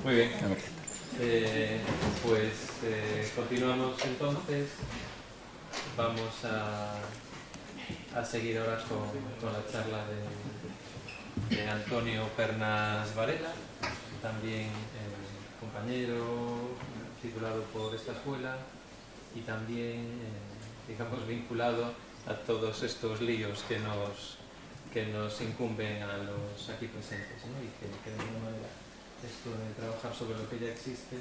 Muy bien. Pues continuamos entonces. Vamos a seguir ahora con la charla de Antonio Pernas Varela, también compañero titulado por esta escuela y también, digamos, vinculado a todos estos líos que nos incumben a los aquí presentes, ¿no? Y que de alguna manera esto de trabajar sobre lo que ya existe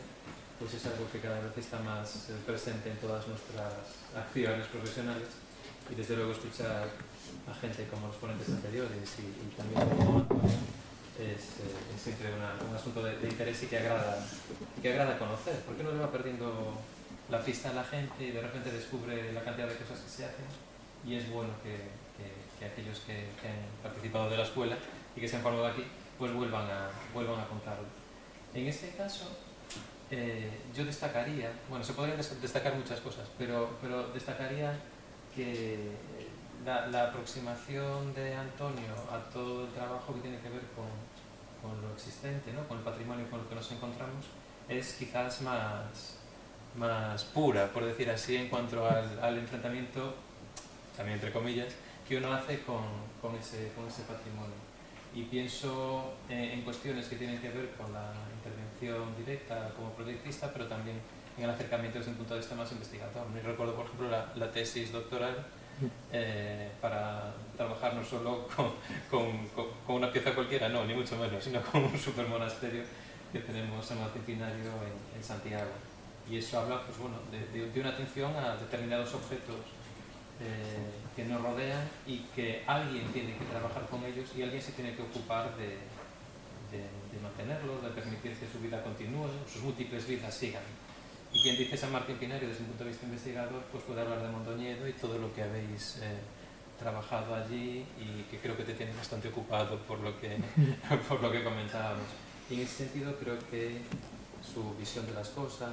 pues es algo que cada vez está más presente en todas nuestras acciones profesionales, y desde luego escuchar a gente como los ponentes anteriores y también como Antonio es siempre un asunto de interés y que agrada conocer, porque uno le va perdiendo la pista a la gente y de repente descubre la cantidad de cosas que se hacen, y es bueno que aquellos que han participado de la escuela y que se han formado aquí pues vuelvan a contarlo. En este caso yo destacaría, bueno, se podrían destacar muchas cosas, pero destacaría que la aproximación de Antonio a todo el trabajo que tiene que ver con lo existente, ¿no? Con el patrimonio con el que nos encontramos, es quizás más pura, por decir así, en cuanto al enfrentamiento, también entre comillas, que uno hace con ese patrimonio. Y pienso en cuestiones que tienen que ver con la intervención directa como proyectista, pero también en el acercamiento desde un punto de vista más investigador. Y recuerdo, por ejemplo, la tesis doctoral para trabajar no solo con una pieza cualquiera, no, ni mucho menos, sino con un supermonasterio que tenemos en el centenario en Santiago. Y eso habla, pues bueno, de una atención a determinados objetos que nos rodean y que alguien tiene que trabajar con ellos y alguien se tiene que ocupar de mantenerlos, de permitir que su vida continúe, sus múltiples vidas sigan. Y quien dice San Martín Pinario desde un punto de vista investigador, pues puede hablar de Mondoñedo y todo lo que habéis trabajado allí, y que creo que te tiene bastante ocupado por lo que comentábamos. Y en ese sentido creo que su visión de las cosas,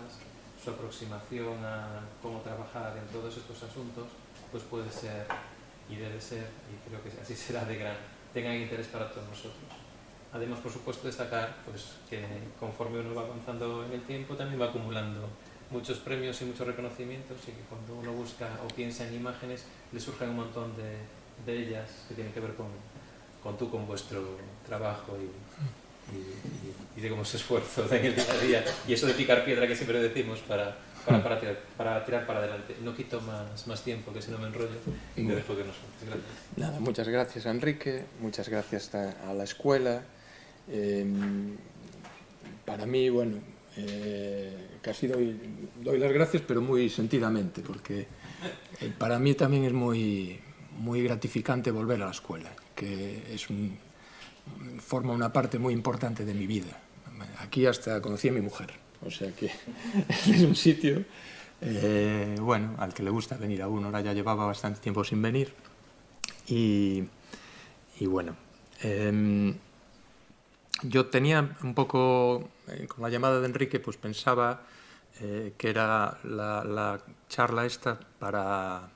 su aproximación a cómo trabajar en todos estos asuntos, pues puede ser y debe ser, y creo que así será, de gran interés para todos nosotros. Además, por supuesto, destacar pues, que conforme uno va avanzando en el tiempo también va acumulando muchos premios y muchos reconocimientos, y que cuando uno busca o piensa en imágenes le surgen un montón de ellas que tienen que ver con vuestro trabajo y de cómo se esfuerzo en el día a día, y eso de picar piedra que siempre decimos para tirar para adelante. No quito más tiempo, que si no me enrollo y me dejo que nos cuentes. Gracias. Nada, muchas gracias, Enrique, muchas gracias a la escuela. Para mí, bueno, casi doy las gracias, pero muy sentidamente, porque para mí también es muy gratificante volver a la escuela, que forma una parte muy importante de mi vida. Aquí hasta conocí a mi mujer, o sea que es un sitio bueno, al que le gusta venir a uno. Ahora ya llevaba bastante tiempo sin venir y bueno, yo tenía un poco, con la llamada de Enrique, pues pensaba que era la charla esta para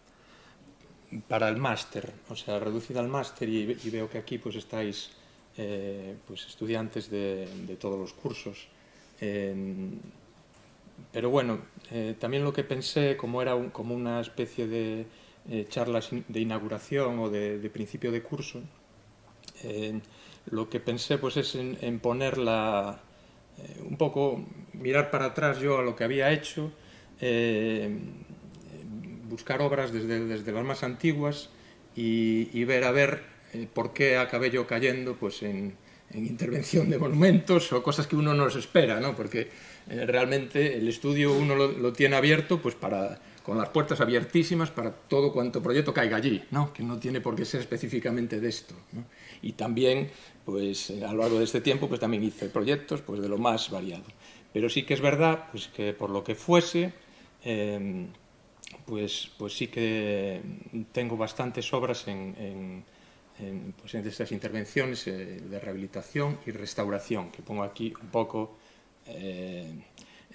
el máster, o sea, reducida al máster, y veo que aquí pues estáis pues estudiantes de todos los cursos. Pero bueno, también lo que pensé, como era como una especie de charlas de inauguración o de principio de curso, lo que pensé pues es en ponerla un poco, mirar para atrás yo a lo que había hecho, buscar obras desde las más antiguas y ver a ver por qué acabé yo cayendo pues en intervención de monumentos o cosas que uno no se espera, ¿no? Porque realmente el estudio uno lo tiene abierto pues con las puertas abiertísimas para todo cuanto proyecto caiga allí, ¿no? Que no tiene por qué ser específicamente de esto, ¿no? Y también, pues a lo largo de este tiempo, pues también hice proyectos pues, de lo más variado. Pero sí que es verdad pues, que por lo que fuese, pues sí que tengo bastantes obras en estas intervenciones de rehabilitación y restauración, que pongo aquí un poco.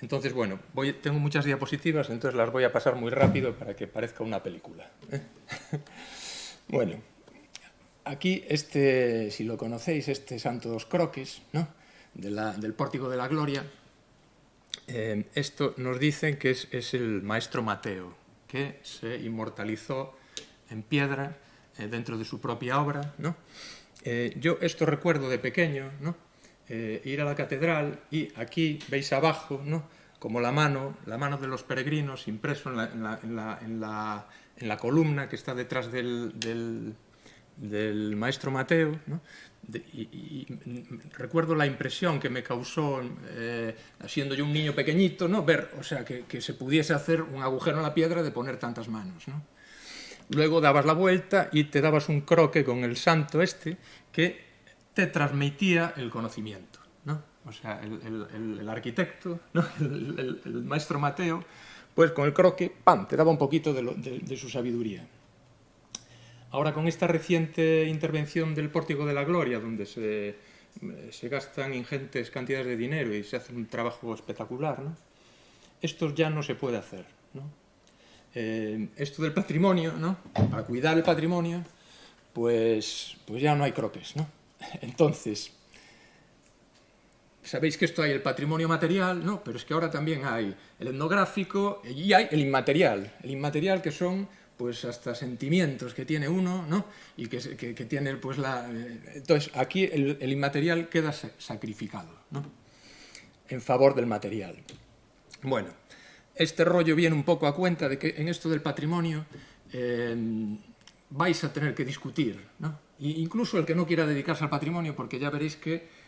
Entonces, bueno, tengo muchas diapositivas, entonces las voy a pasar muy rápido para que parezca una película. Bueno, aquí si lo conocéis, Santo dos Croques, ¿no? del Pórtico de la Gloria, esto nos dicen que es el maestro Mateo, que se inmortalizó en piedra dentro de su propia obra, ¿no? Yo esto recuerdo de pequeño, ¿no? Ir a la catedral y aquí veis abajo, ¿no? Como la mano de los peregrinos impreso en la columna que está detrás del maestro Mateo, ¿no? Y recuerdo la impresión que me causó, siendo yo un niño pequeñito, ¿no? Ver, o sea, que se pudiese hacer un agujero en la piedra de poner tantas manos, ¿no? Luego dabas la vuelta y te dabas un croque con el santo este que te transmitía el conocimiento, ¿no? O sea, el arquitecto, ¿no? el maestro Mateo, pues con el croque, ¡pam!, te daba un poquito de su sabiduría. Ahora, con esta reciente intervención del Pórtico de la Gloria, donde se gastan ingentes cantidades de dinero y se hace un trabajo espectacular, ¿no? Esto ya no se puede hacer, ¿no? Esto del patrimonio, ¿no? Para cuidar el patrimonio, pues ya no hay croques, ¿no? Entonces, sabéis que esto hay el patrimonio material, ¿no? Pero es que ahora también hay el etnográfico y hay el inmaterial que son pues hasta sentimientos que tiene uno, ¿no? Y que tiene pues entonces aquí el inmaterial queda sacrificado, ¿no? En favor del material. Bueno, este rollo viene un poco a cuenta de que en esto del patrimonio vais a tener que discutir, ¿no? E incluso el que no quiera dedicarse al patrimonio, porque ya veréis que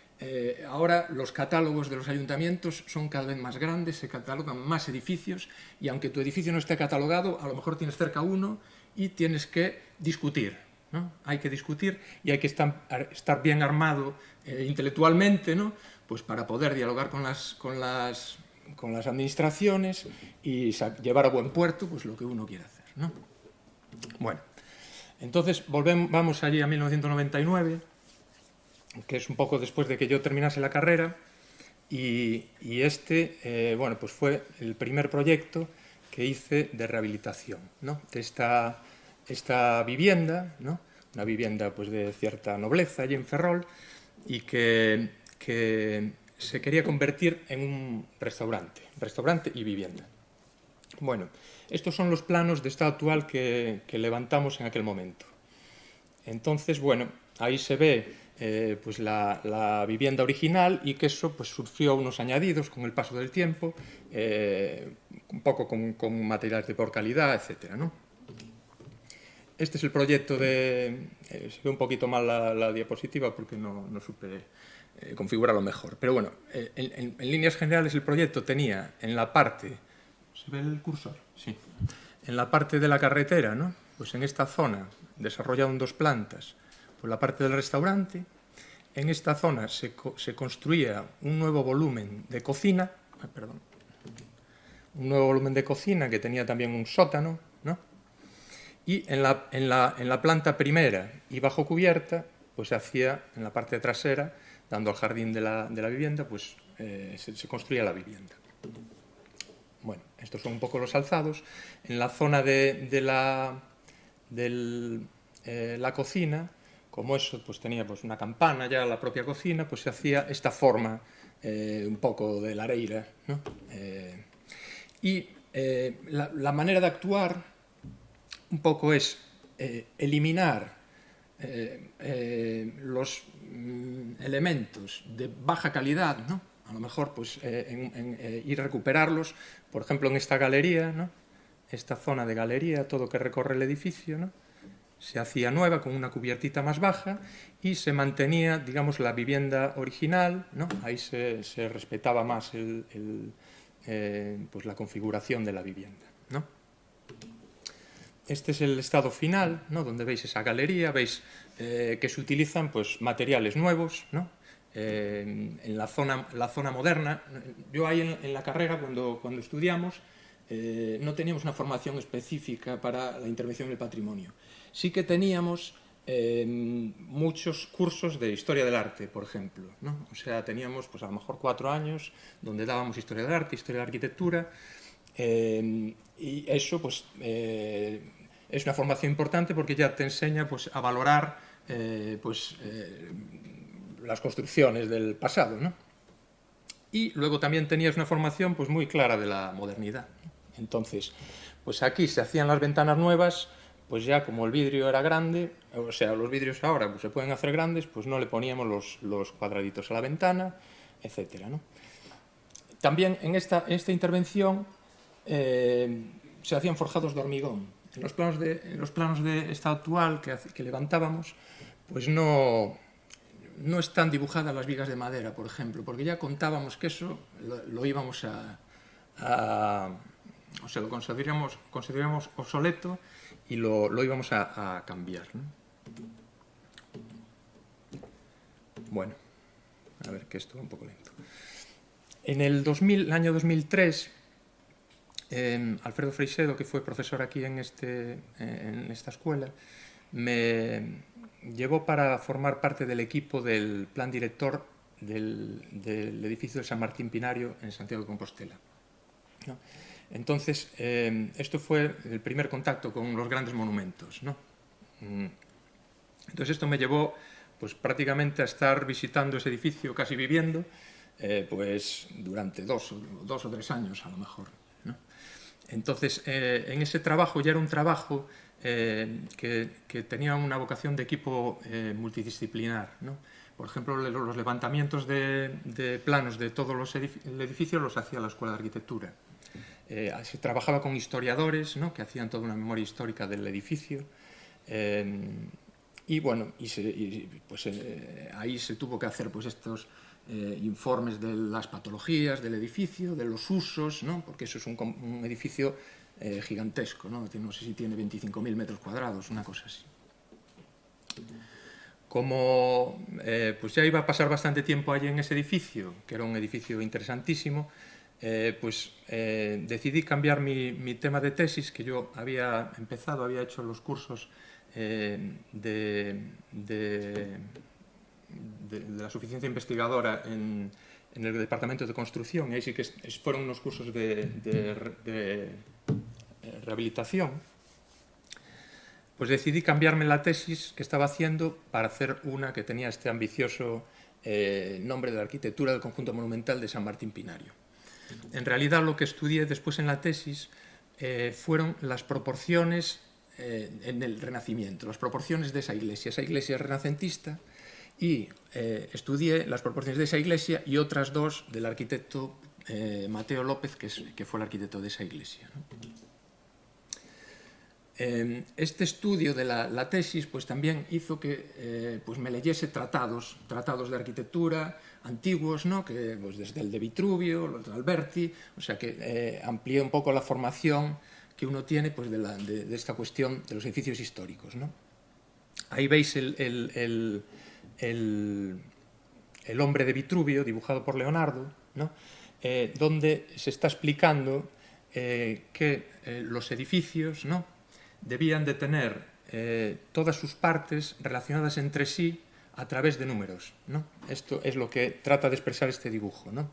ahora los catálogos de los ayuntamientos son cada vez más grandes, se catalogan más edificios y aunque tu edificio no esté catalogado, a lo mejor tienes cerca uno y tienes que discutir, ¿no? Hay que discutir y hay que estar bien armado intelectualmente, ¿no? Pues para poder dialogar con las administraciones y llevar a buen puerto pues lo que uno quiere hacer, ¿no? Bueno, entonces vamos allí a 1999, que es un poco después de que yo terminase la carrera, y bueno, pues fue el primer proyecto que hice de rehabilitación, ¿no? De esta vivienda, ¿no? Una vivienda pues de cierta nobleza allí en Ferrol y que se quería convertir en un restaurante y vivienda. Bueno, estos son los planos de estado actual que levantamos en aquel momento. Entonces, bueno, ahí se ve pues la vivienda original y que eso pues sufrió unos añadidos con el paso del tiempo, un poco con materiales de peor calidad, etcétera, ¿no? Este es el proyecto se ve un poquito mal la diapositiva porque no supe configurarlo mejor. Pero bueno, en líneas generales el proyecto tenía en la parte... ¿Se ve el cursor? Sí. En la parte de la carretera, ¿no? Pues en esta zona, desarrollado en 2 plantas, pues la parte del restaurante. En esta zona se construía un nuevo volumen de cocina, un nuevo volumen de cocina que tenía también un sótano, ¿no? Y en la planta primera y bajo cubierta, pues se hacía en la parte trasera, dando al jardín de la vivienda, pues se construía la vivienda. Bueno, estos son un poco los alzados. En la zona de la cocina, como eso pues tenía pues una campana ya la propia cocina, pues se hacía esta forma un poco de lareira, ¿no? Y la manera de actuar un poco es eliminar los elementos de baja calidad, ¿no? A lo mejor pues ir a recuperarlos, por ejemplo en esta galería, ¿no? Esta zona de galería, todo que recorre el edificio, ¿no? Se hacía nueva con una cubiertita más baja y se mantenía, digamos, la vivienda original, ¿no? Ahí se respetaba más pues la configuración de la vivienda, ¿no? Este es el estado final, ¿no? Donde veis esa galería, veis que se utilizan pues, materiales nuevos, ¿no? En la zona moderna. Yo ahí en la carrera, cuando estudiamos, no teníamos una formación específica para la intervención en el patrimonio. Sí que teníamos muchos cursos de historia del arte, por ejemplo, ¿no? O sea, teníamos pues, a lo mejor 4 años donde dábamos historia del arte, historia de la arquitectura, y eso pues, es una formación importante porque ya te enseña pues, a valorar las construcciones del pasado, ¿no? y luego también tenías una formación pues muy clara de la modernidad. Entonces, pues aquí se hacían las ventanas nuevas, pues ya como el vidrio era grande, o sea, los vidrios ahora pues se pueden hacer grandes, pues no le poníamos los cuadraditos a la ventana, etcétera, ¿no? También en esta intervención se hacían forjados de hormigón. En los planos de estado actual que levantábamos, pues no están dibujadas las vigas de madera, por ejemplo, porque ya contábamos que eso lo íbamos o sea, lo consideramos obsoleto y lo íbamos a cambiar, ¿no? Bueno, a ver, que esto va un poco lento. En el año 2003, Alfredo Freixedo, que fue profesor aquí en esta escuela, me llevó para formar parte del equipo del plan director del edificio de San Martín Pinario en Santiago de Compostela, ¿no? Entonces, esto fue el primer contacto con los grandes monumentos, ¿no? Entonces esto me llevó pues prácticamente a estar visitando ese edificio, casi viviendo, pues durante dos o 3 años a lo mejor, ¿no? Entonces, en ese trabajo ya era un trabajo que tenía una vocación de equipo multidisciplinar, ¿no? Por ejemplo, los levantamientos de planos de todos el edificio los hacía la Escuela de Arquitectura. Se trabajaba con historiadores, ¿no? Que hacían toda una memoria histórica del edificio. Y bueno, ahí se tuvo que hacer pues estos informes de las patologías del edificio, de los usos, ¿no? Porque eso es un edificio gigantesco, ¿no? No sé si tiene 25.000 metros cuadrados, una cosa así. Como pues ya iba a pasar bastante tiempo allí en ese edificio, que era un edificio interesantísimo, decidí cambiar mi tema de tesis, que yo había hecho los cursos de la suficiencia investigadora en el departamento de construcción, y ahí sí que fueron unos cursos de rehabilitación. Pues decidí cambiarme la tesis que estaba haciendo para hacer una que tenía este ambicioso nombre de la arquitectura del conjunto monumental de San Martín Pinario. En realidad lo que estudié después en la tesis fueron las proporciones en el Renacimiento, las proporciones de esa iglesia renacentista, y estudié las proporciones de esa iglesia y otras dos del arquitecto Mateo López, que fue el arquitecto de esa iglesia, ¿no? Este estudio de la tesis pues también hizo que pues me leyese tratados de arquitectura antiguos, ¿no? Que, pues desde el de Vitruvio, los de Alberti, o sea que amplié un poco la formación que uno tiene pues, de esta cuestión de los edificios históricos, ¿no? Ahí veis el hombre de Vitruvio, dibujado por Leonardo, ¿no? Donde se está explicando que los edificios, ¿no? Debían de tener todas sus partes relacionadas entre sí a través de números, ¿no? Esto es lo que trata de expresar este dibujo, ¿no?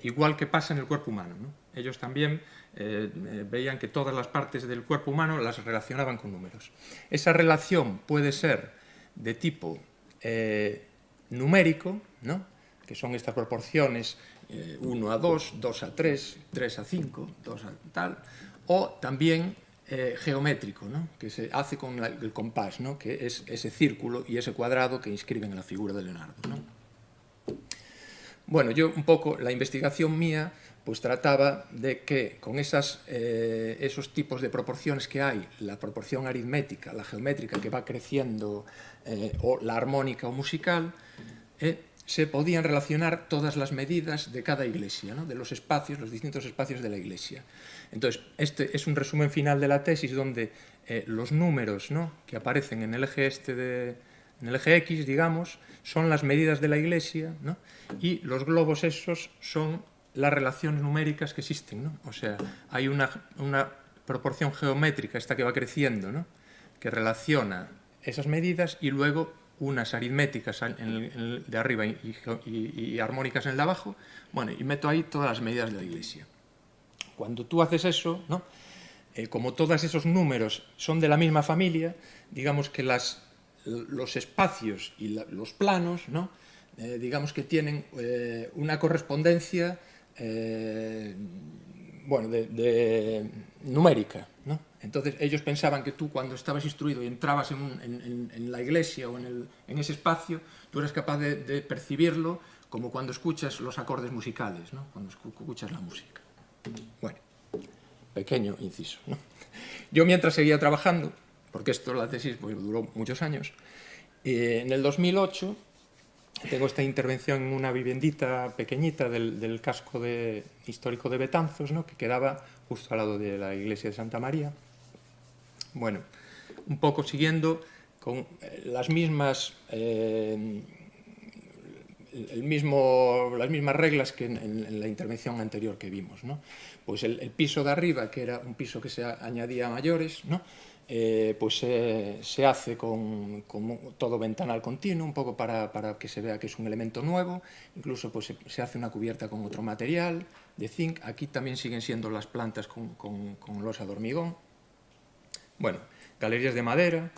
Igual que pasa en el cuerpo humano, ¿no? Ellos también veían que todas las partes del cuerpo humano las relacionaban con números. Esa relación puede ser de tipo numérico, ¿no? Que son estas proporciones 1 a 2, 2 a 3, 3 a 5, 2 a tal, o también geométrico, ¿no? Que se hace con el compás, ¿no? Que es ese círculo y ese cuadrado que inscriben en la figura de Leonardo, ¿no? Bueno, yo un poco, la investigación mía pues trataba de que con esos tipos de proporciones que hay, la proporción aritmética, la geométrica que va creciendo, o la armónica o musical, se podían relacionar todas las medidas de cada iglesia, ¿no? De los espacios, los distintos espacios de la iglesia. Entonces, este es un resumen final de la tesis donde los números, ¿no? Que aparecen en el eje en el eje X, digamos, son las medidas de la iglesia, ¿no? Y los globos esos son las relaciones numéricas que existen, ¿no? O sea, hay una proporción geométrica, esta que va creciendo, ¿no? Que relaciona esas medidas y luego unas aritméticas de arriba y armónicas en el de abajo, bueno, y meto ahí todas las medidas de la iglesia. Cuando tú haces eso, ¿no? Como todos esos números son de la misma familia, digamos que los espacios y los planos, ¿no? digamos que tienen una correspondencia bueno, numérica, ¿no? Entonces ellos pensaban que tú cuando estabas instruido y entrabas en la iglesia o en ese espacio, tú eras capaz de percibirlo como cuando escuchas los acordes musicales, ¿no? Cuando escuchas la música. Bueno, pequeño inciso, ¿no? Yo mientras seguía trabajando, porque esto, la tesis, pues, duró muchos años, en el 2008 tengo esta intervención en una viviendita pequeñita del casco histórico de Betanzos, ¿no? Que quedaba justo al lado de la iglesia de Santa María. Bueno, un poco siguiendo con las mismas las mismas reglas que en la intervención anterior que vimos, ¿no? Pues el piso de arriba, que era un piso que se añadía a mayores, ¿no? Pues se hace con todo ventanal continuo, un poco para que se vea que es un elemento nuevo. Incluso pues, se hace una cubierta con otro material de zinc. Aquí también siguen siendo las plantas con losa de hormigón. Bueno, galerías de madera.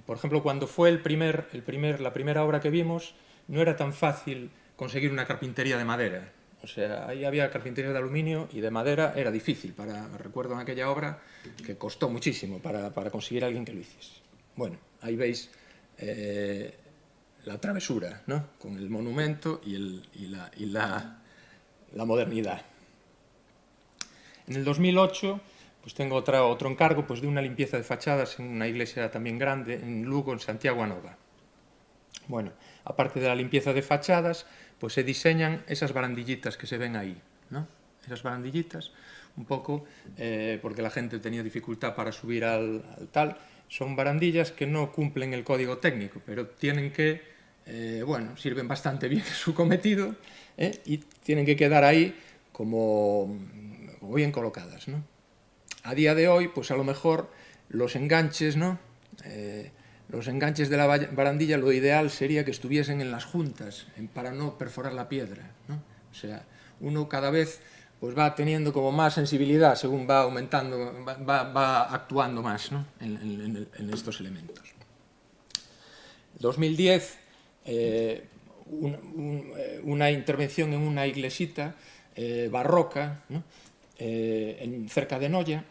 Por ejemplo, cuando fue la primera obra que vimos, no era tan fácil conseguir una carpintería de madera. O sea, ahí había carpintería de aluminio y de madera era difícil. Recuerdo en aquella obra que costó muchísimo para conseguir a alguien que lo hiciese. Bueno, ahí veis la travesura, ¿no? Con el monumento y la modernidad. En el 2008 pues tengo otro encargo pues, de una limpieza de fachadas en una iglesia también grande en Lugo, en Santiago Anova. Bueno, aparte de la limpieza de fachadas, pues se diseñan esas barandillitas que se ven ahí, ¿no? Esas barandillitas, un poco porque la gente tenía dificultad para subir al tal. Son barandillas que no cumplen el código técnico, pero tienen que, bueno, sirven bastante bien su cometido y tienen que quedar ahí como bien colocadas, ¿no? A día de hoy, pues a lo mejor los enganches, ¿no? Los enganches de la barandilla, lo ideal sería que estuviesen en las juntas, para no perforar la piedra, ¿no? O sea, uno cada vez pues va teniendo como más sensibilidad según va aumentando, va actuando más, ¿no? en estos elementos. 2010, una intervención en una iglesita barroca, ¿no? Cerca de Noia,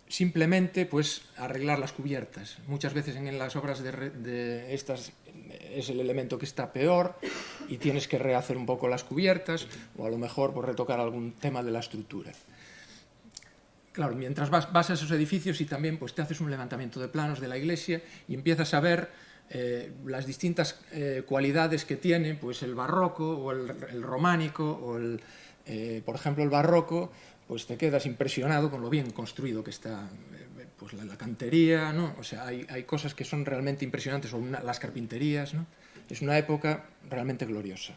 simplemente pues arreglar las cubiertas. Muchas veces en las obras de estas es el elemento que está peor y tienes que rehacer un poco las cubiertas o a lo mejor pues, retocar algún tema de la estructura. Claro, mientras vas a esos edificios y también pues, te haces un levantamiento de planos de la iglesia y empiezas a ver las distintas cualidades que tiene pues, el barroco o el románico o por ejemplo el barroco, pues te quedas impresionado con lo bien construido que está pues la cantería, ¿no? O sea, hay cosas que son realmente impresionantes, o las carpinterías, ¿no? Es una época realmente gloriosa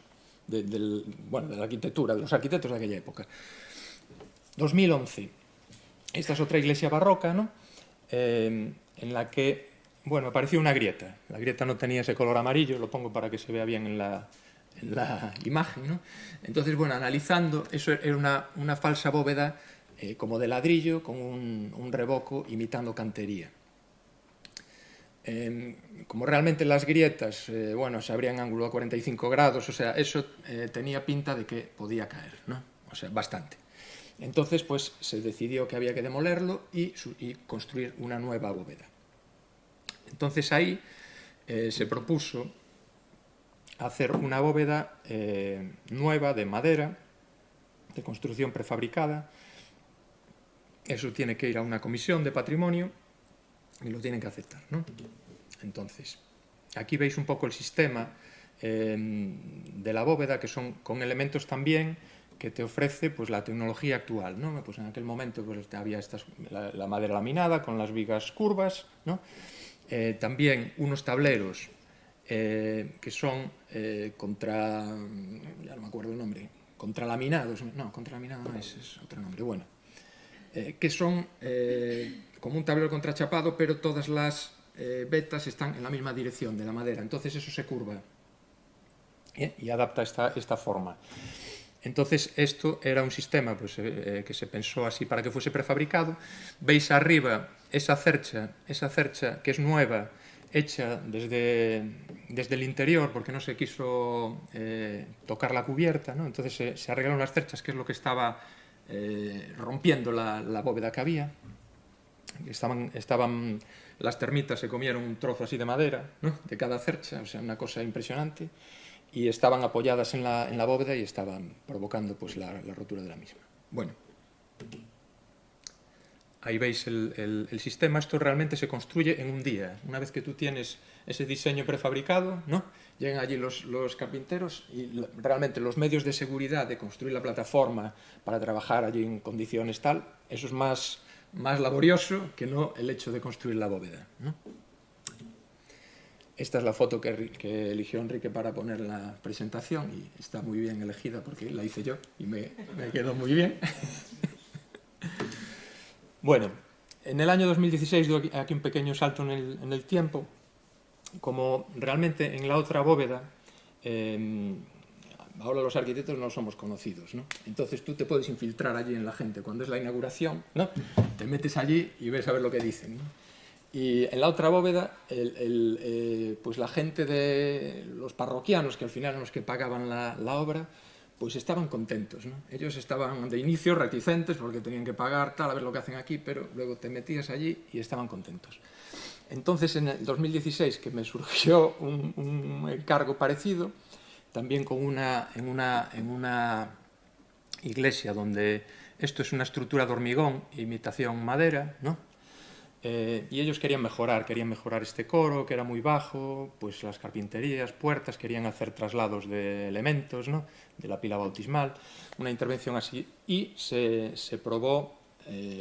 de la arquitectura, de los arquitectos de aquella época. 2011. Esta es otra iglesia barroca, ¿no? En la que, bueno, apareció una grieta. La grieta no tenía ese color amarillo, lo pongo para que se vea bien en la imagen, ¿no? Entonces, bueno, analizando, eso era una falsa bóveda como de ladrillo con un revoco imitando cantería. Como realmente las grietas, bueno, se abrían ángulo a 45 grados, o sea, eso tenía pinta de que podía caer, ¿no? O sea, bastante. Entonces, pues, se decidió que había que demolerlo y construir una nueva bóveda. Entonces, ahí se propuso hacer una bóveda nueva de madera, de construcción prefabricada. Eso tiene que ir a una comisión de patrimonio y lo tienen que aceptar, ¿no? Entonces, aquí veis un poco el sistema de la bóveda, que son con elementos también que te ofrece pues, la tecnología actual, ¿no? Pues en aquel momento pues, había la madera laminada con las vigas curvas, ¿no? También unos tableros que son ya no me acuerdo el nombre, contralaminados, no, contralaminado no es otro nombre, bueno, que son como un tablero contrachapado, pero todas las vetas están en la misma dirección de la madera, entonces eso se curva y adapta esta forma. Entonces esto era un sistema pues, que se pensó así para que fuese prefabricado. Veis arriba esa cercha que es nueva, hecha desde el interior, porque no se quiso tocar la cubierta, ¿no? Entonces se arreglaron las cerchas, que es lo que estaba rompiendo la bóveda que había. Estaban las termitas, se comieron un trozo así de madera, ¿no?, de cada cercha, o sea, una cosa impresionante, y estaban apoyadas en la bóveda y estaban provocando pues la rotura de la misma. Bueno, ahí veis el sistema. Esto realmente se construye en un día. Una vez que tú tienes ese diseño prefabricado, ¿no?, llegan allí los carpinteros y realmente los medios de seguridad de construir la plataforma para trabajar allí en condiciones tal, eso es más laborioso que no el hecho de construir la bóveda, ¿no? Esta es la foto que eligió Enrique para poner en la presentación y está muy bien elegida porque la hice yo y me quedó muy bien. Bueno, en el año 2016 doy aquí un pequeño salto en el tiempo. Como realmente en la otra bóveda, ahora los arquitectos no somos conocidos, ¿no? Entonces tú te puedes infiltrar allí en la gente. Cuando es la inauguración, ¿no?, te metes allí y ves a ver lo que dicen, ¿no? Y en la otra bóveda, pues la gente de los parroquianos, que al final eran los que pagaban la obra, pues estaban contentos, ¿no? Ellos estaban de inicio reticentes porque tenían que pagar, tal, a ver lo que hacen aquí, pero luego te metías allí y estaban contentos. Entonces, en el 2016, que me surgió un encargo parecido, también en una iglesia donde esto es una estructura de hormigón, imitación madera, ¿no? Y ellos querían mejorar este coro, que era muy bajo, pues las carpinterías, puertas, querían hacer traslados de elementos, ¿no?, de la pila bautismal, una intervención así, y se probó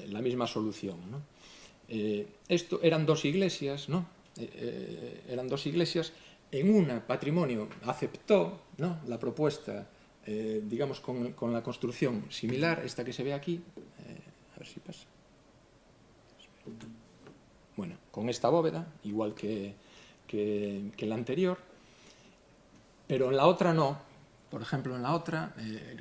la misma solución, ¿no? Esto eran dos iglesias, ¿no? Eran dos iglesias. En una, Patrimonio aceptó, ¿no?, la propuesta, digamos, con la construcción similar, esta que se ve aquí, a ver si pasa. Bueno, con esta bóveda, igual que la anterior, pero en la otra no. Por ejemplo, en la otra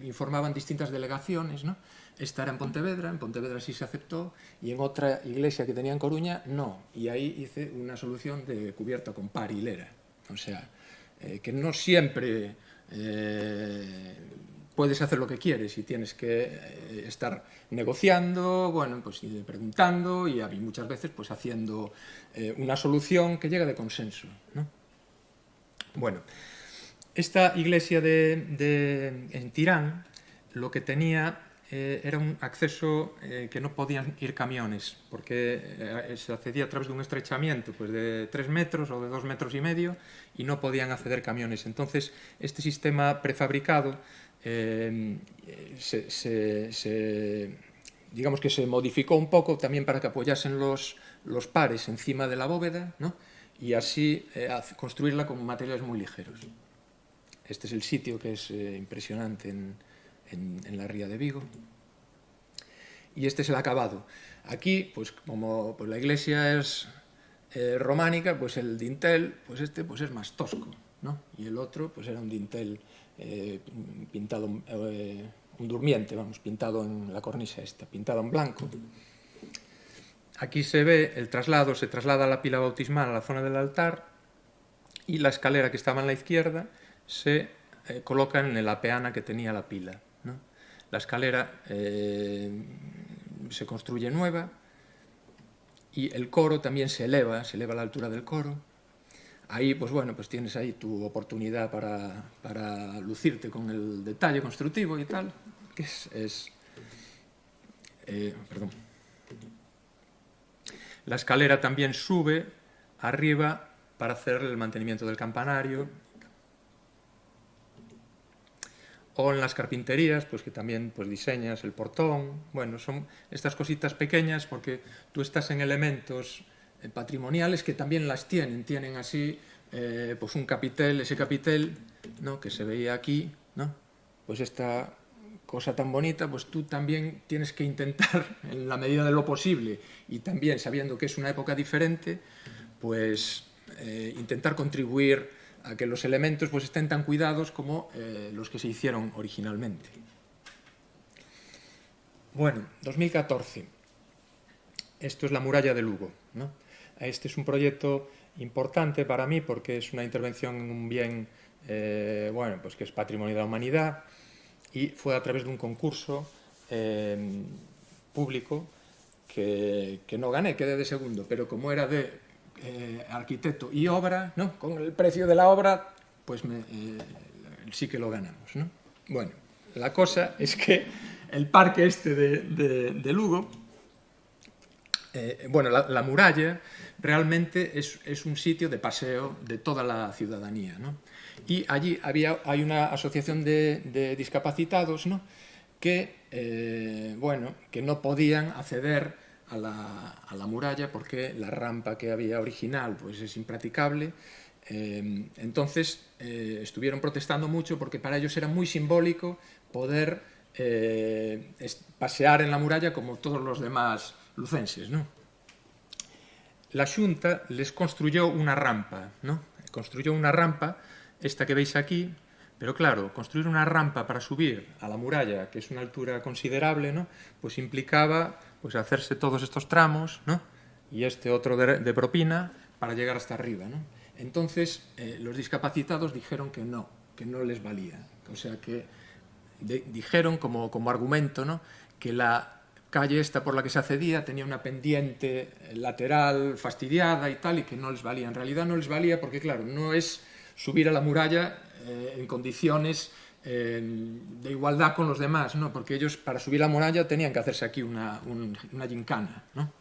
informaban distintas delegaciones, ¿no? Esta era en Pontevedra sí se aceptó, y en otra iglesia que tenía en Coruña, no. Y ahí hice una solución de cubierta con par y hilera. O sea, que no siempre puedes hacer lo que quieres y tienes que estar negociando, bueno, pues preguntando y muchas veces pues haciendo una solución que llega de consenso, ¿no? Bueno, esta iglesia en Tirán lo que tenía era un acceso que no podían ir camiones, porque se accedía a través de un estrechamiento pues, de 3 metros o de 2,5 metros y no podían acceder camiones. Entonces, este sistema prefabricado digamos que se modificó un poco también para que apoyasen los pares encima de la bóveda, ¿no?, y así construirla con materiales muy ligeros. Este es el sitio, que es impresionante en la ría de Vigo. Y este es el acabado. Aquí, pues como pues, la iglesia es románica, pues el dintel, pues este pues es más tosco, ¿no? Y el otro pues era un dintel pintado, un durmiente, vamos, pintado en la cornisa esta, pintado en blanco. Aquí se ve el traslado, se traslada la pila bautismal a la zona del altar y la escalera que estaba en la izquierda se coloca en la peana que tenía la pila, ¿no? La escalera se construye nueva y el coro también se eleva a la altura del coro. Ahí, pues bueno, pues tienes ahí tu oportunidad para lucirte con el detalle constructivo y tal, que perdón. La escalera también sube arriba para hacer el mantenimiento del campanario. O en las carpinterías, pues que también pues, diseñas el portón. Bueno, son estas cositas pequeñas porque tú estás en elementos patrimoniales que también las tienen así, pues un capitel, ese capitel, ¿no?, que se veía aquí, ¿no?, pues esta cosa tan bonita, pues tú también tienes que intentar, en la medida de lo posible, y también sabiendo que es una época diferente, pues intentar contribuir a que los elementos pues, estén tan cuidados como los que se hicieron originalmente. Bueno, 2014. Esto es la muralla de Lugo, ¿no? Este es un proyecto importante para mí porque es una intervención en un bien bueno, pues que es patrimonio de la humanidad, y fue a través de un concurso público que no gané, quedé de segundo, pero como era de arquitecto y obra, ¿no? Con el precio de la obra, pues sí que lo ganamos, ¿no? Bueno, la cosa es que el parque este de Lugo, bueno, la muralla realmente es un sitio de paseo de toda la ciudadanía, ¿no? Y allí hay una asociación de discapacitados, ¿no? Que, bueno, que no podían acceder a la muralla porque la rampa que había original pues es impracticable. Entonces estuvieron protestando mucho porque para ellos era muy simbólico poder pasear en la muralla como todos los demás lucenses, ¿no? La Xunta les construyó una rampa, ¿no? Construyó una rampa, esta que veis aquí, pero claro, construir una rampa para subir a la muralla, que es una altura considerable, ¿no? Pues implicaba pues, hacerse todos estos tramos, ¿no? Y este otro de propina para llegar hasta arriba, ¿no? Entonces, los discapacitados dijeron que no les valía. O sea que dijeron como argumento, ¿no? Que la calle esta por la que se accedía tenía una pendiente lateral fastidiada y tal, y que no les valía. En realidad no les valía porque, claro, no es subir a la muralla en condiciones de igualdad con los demás, ¿no? Porque ellos para subir a la muralla tenían que hacerse aquí una gincana, ¿no?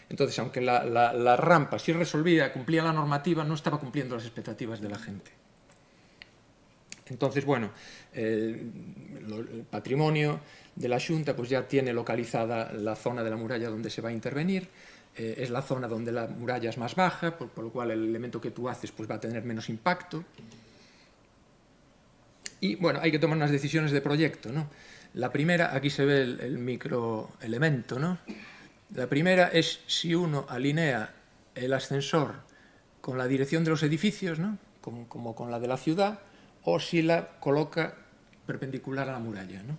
Entonces, aunque la rampa sí resolvía, cumplía la normativa, no estaba cumpliendo las expectativas de la gente. Entonces, bueno, el patrimonio de la Xunta pues ya tiene localizada la zona de la muralla donde se va a intervenir. Es la zona donde la muralla es más baja, por lo cual el elemento que tú haces pues va a tener menos impacto. Y, bueno, hay que tomar unas decisiones de proyecto, ¿no? La primera, aquí se ve el microelemento, ¿no? La primera es si uno alinea el ascensor con la dirección de los edificios, ¿no? Como con la de la ciudad, o si la coloca perpendicular a la muralla, ¿no?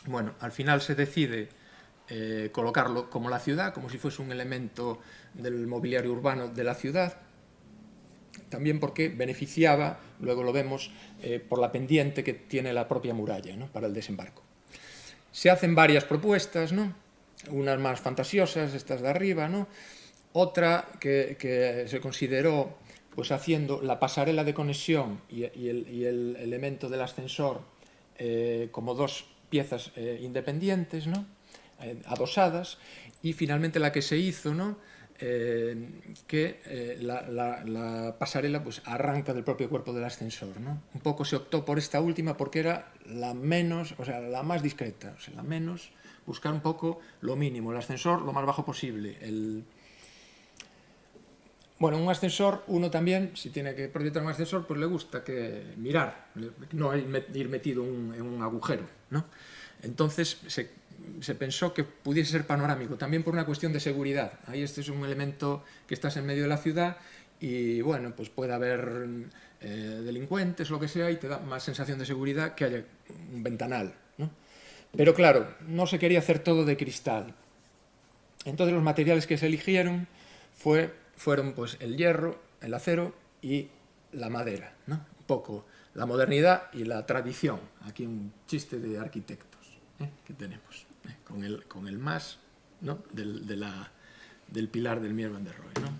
Bueno, al final se decide colocarlo como la ciudad, como si fuese un elemento del mobiliario urbano de la ciudad, también porque beneficiaba, luego lo vemos, por la pendiente que tiene la propia muralla, ¿no? Para el desembarco. Se hacen varias propuestas, ¿no? Unas más fantasiosas, estas de arriba, ¿no? Otra que se consideró pues haciendo la pasarela de conexión y el elemento del ascensor como dos piezas independientes, ¿no? Adosadas, y finalmente la que se hizo, ¿no? Que la pasarela pues arranca del propio cuerpo del ascensor, ¿no? Un poco se optó por esta última porque era la menos, o sea, la más discreta, o sea, la menos, buscar un poco lo mínimo, el ascensor lo más bajo posible. Bueno, un ascensor, uno también, si tiene que proyectar un ascensor, pues le gusta que mirar, no ir metido en un agujero, ¿no? Entonces se pensó que pudiese ser panorámico, también por una cuestión de seguridad. Ahí este es un elemento que estás en medio de la ciudad y, bueno, pues puede haber delincuentes o lo que sea y te da más sensación de seguridad que haya un ventanal, ¿no? Pero claro, no se quería hacer todo de cristal. Entonces los materiales que se eligieron fueron pues el hierro, el acero y la madera, ¿no? Un poco la modernidad y la tradición. Aquí un chiste de arquitectos que tenemos, con el más, ¿no? del pilar del Mies van der Rohe, ¿no?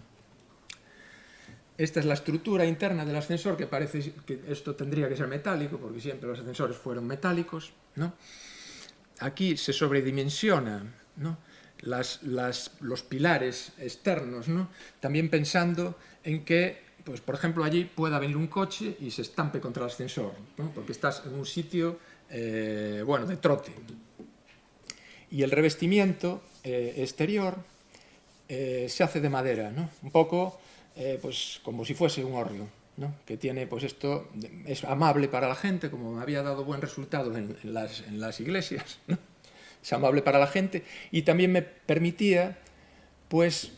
Esta es la estructura interna del ascensor, que parece que esto tendría que ser metálico, porque siempre los ascensores fueron metálicos, ¿no? Aquí se sobredimensiona, ¿no? los pilares externos, ¿no? También pensando en que, pues, por ejemplo, allí pueda venir un coche y se estampe contra el ascensor, ¿no? Porque estás en un sitio, bueno, de trote. Y el revestimiento exterior se hace de madera, ¿no? Un poco, pues, como si fuese un hórreo, ¿no? Que tiene, pues esto es amable para la gente, como me había dado buen resultado en las iglesias, ¿no? Es amable para la gente y también me permitía pues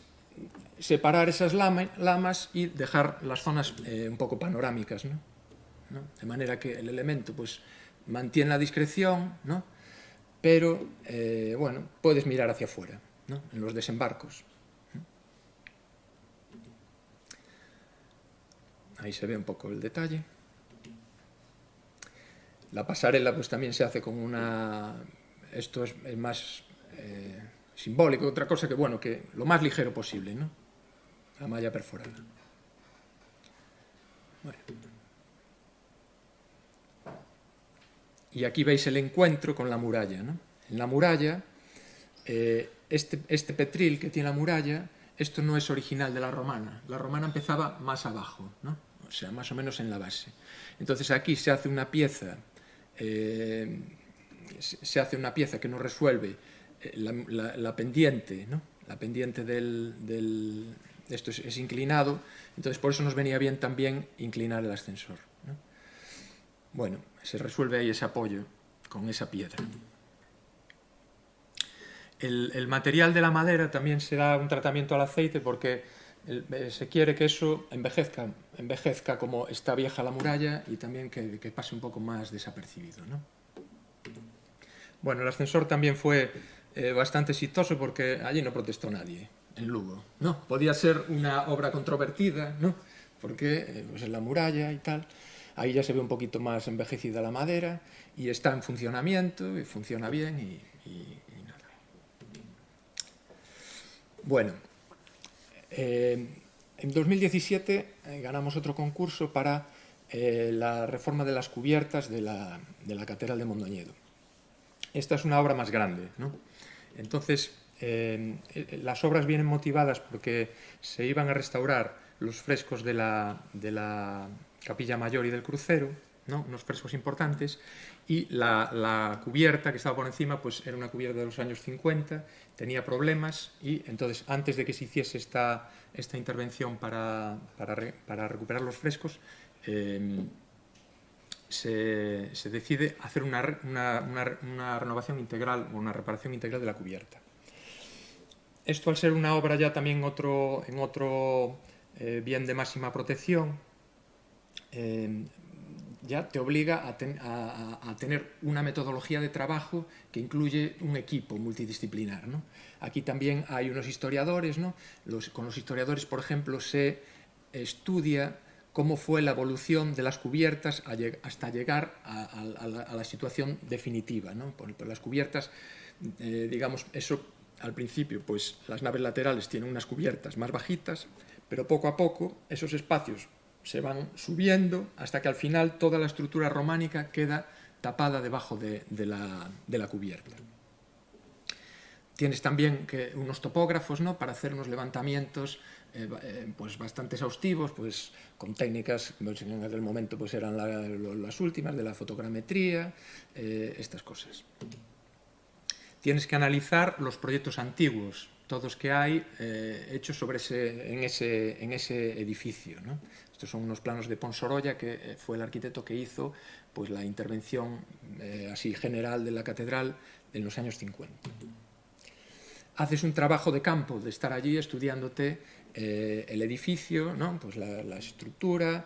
separar esas lamas y dejar las zonas un poco panorámicas, ¿no? De manera que el elemento pues mantiene la discreción, ¿no? Pero bueno, puedes mirar hacia afuera, ¿no? En los desembarcos. Ahí se ve un poco el detalle. La pasarela pues también se hace con una... Esto es más simbólico, otra cosa que, bueno, que lo más ligero posible, ¿no? La malla perforada. Bueno. Y aquí veis el encuentro con la muralla, ¿no? En la muralla, este petril que tiene la muralla, esto no es original de la romana. La romana empezaba más abajo, ¿no? O sea, más o menos en la base. Entonces aquí se hace una pieza, que nos resuelve la pendiente, ¿no? La pendiente esto es inclinado, entonces por eso nos venía bien también inclinar el ascensor, ¿no? Bueno, se resuelve ahí ese apoyo con esa piedra. El material de la madera también se da un tratamiento al aceite porque se quiere que eso envejezca como está vieja la muralla y también que pase un poco más desapercibido, ¿no? Bueno, el ascensor también fue bastante exitoso porque allí no protestó nadie, en Lugo, ¿no? Podía ser una obra controvertida, ¿no? Porque pues en la muralla y tal, ahí ya se ve un poquito más envejecida la madera y está en funcionamiento y funciona bien y nada. Bueno, en 2017 ganamos otro concurso para la reforma de las cubiertas de la Catedral de Mondoñedo. Esta es una obra más grande, ¿no? Entonces, las obras vienen motivadas porque se iban a restaurar los frescos de la Capilla Mayor y del crucero, ¿no? Unos frescos importantes, y la cubierta que estaba por encima pues era una cubierta de los años 50, tenía problemas y entonces antes de que se hiciese esta intervención para recuperar los frescos, se decide hacer una renovación integral o una reparación integral de la cubierta. Esto, al ser una obra ya también en otro bien de máxima protección, ya te obliga a tener una metodología de trabajo que incluye un equipo multidisciplinar, ¿no? Aquí también hay unos historiadores, ¿no? Con los historiadores, por ejemplo, se estudia cómo fue la evolución de las cubiertas hasta llegar a la situación definitiva, ¿no? Por las cubiertas, digamos, eso al principio, pues las naves laterales tienen unas cubiertas más bajitas, pero poco a poco esos espacios se van subiendo hasta que al final toda la estructura románica queda tapada debajo de la cubierta. Tienes también unos topógrafos, ¿no? Para hacer unos levantamientos pues bastante exhaustivos, pues con técnicas pues, en aquel momento pues eran las últimas de la fotogrametría, estas cosas. Tienes que analizar los proyectos antiguos, todos que hay hechos en ese edificio, ¿no? Estos son unos planos de Pons Sorolla, que fue el arquitecto que hizo pues, la intervención así general de la catedral en los años 50. Haces un trabajo de campo, de estar allí estudiándote el edificio, ¿no? Pues la estructura,